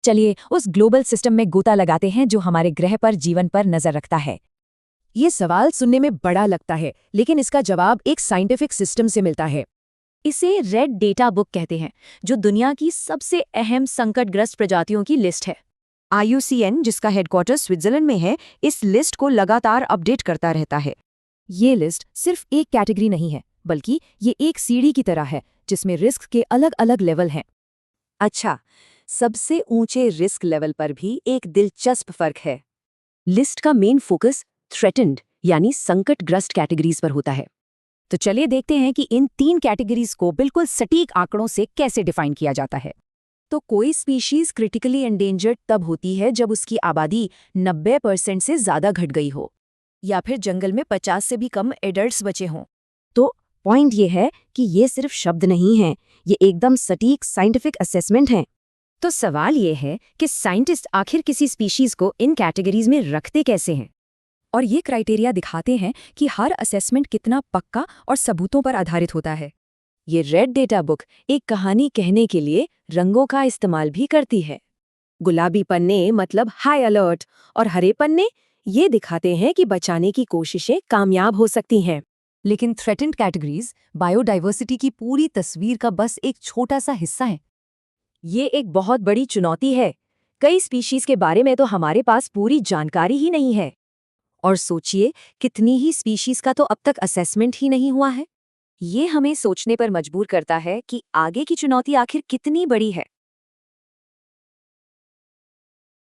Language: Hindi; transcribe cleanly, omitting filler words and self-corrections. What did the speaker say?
चलिए उस ग्लोबल सिस्टम में गोता लगाते हैं जो हमारे ग्रह पर जीवन पर नजर रखता है। ये सवाल सुनने में बड़ा लगता है, लेकिन इसका जवाब एक साइंटिफिक सिस्टम से मिलता है। इसे रेड डेटा बुक कहते हैं, जो दुनिया की सबसे अहम संकटग्रस्त प्रजातियों की लिस्ट है। IUCN, जिसका हेडक्वार्टर स्विट्जरलैंड में है, इस लिस्ट को लगातार अपडेट करता रहता है। ये लिस्ट सिर्फ एक कैटेगरी नहीं है, बल्कि ये एक सीढ़ी की तरह है जिसमें रिस्क के अलग अलग लेवल हैं। अच्छा, सबसे ऊंचे रिस्क लेवल पर भी एक दिलचस्प फर्क है। लिस्ट का मेन फोकस थ्रेटन्ड यानी संकटग्रस्त कैटेगरीज पर होता है। तो चलिए देखते हैं कि इन 3 कैटेगरीज को बिल्कुल सटीक आंकड़ों से कैसे डिफाइन किया जाता है। तो कोई स्पीशीज क्रिटिकली एंडेंजर्ड तब होती है जब उसकी आबादी 90% से ज़्यादा घट गई हो, या फिर जंगल में 50 से भी कम एडल्ट्स बचे हों। तो पॉइंट ये है कि ये सिर्फ शब्द नहीं हैं, ये एकदम सटीक साइंटिफिक असेसमेंट हैं। तो सवाल ये है कि साइंटिस्ट आखिर किसी स्पीशीज को इन कैटेगरीज में रखते कैसे हैं? और ये क्राइटेरिया दिखाते हैं कि हर असेसमेंट कितना पक्का और सबूतों पर आधारित होता है। ये रेड डेटा बुक एक कहानी कहने के लिए रंगों का इस्तेमाल भी करती है। गुलाबी पन्ने मतलब हाई अलर्ट, और हरे पन्ने ये दिखाते हैं कि बचाने की कोशिशें कामयाब हो सकती हैं। लेकिन थ्रेटेंड कैटेगरीज बायोडाइवर्सिटी की पूरी तस्वीर का बस एक छोटा सा हिस्सा है। ये एक बहुत बड़ी चुनौती है। कई स्पीशीज के बारे में तो हमारे पास पूरी जानकारी ही नहीं है। और सोचिए, कितनी ही स्पीशीज का तो अब तक असेसमेंट ही नहीं हुआ है। ये हमें सोचने पर मजबूर करता है कि आगे की चुनौती आखिर कितनी बड़ी है।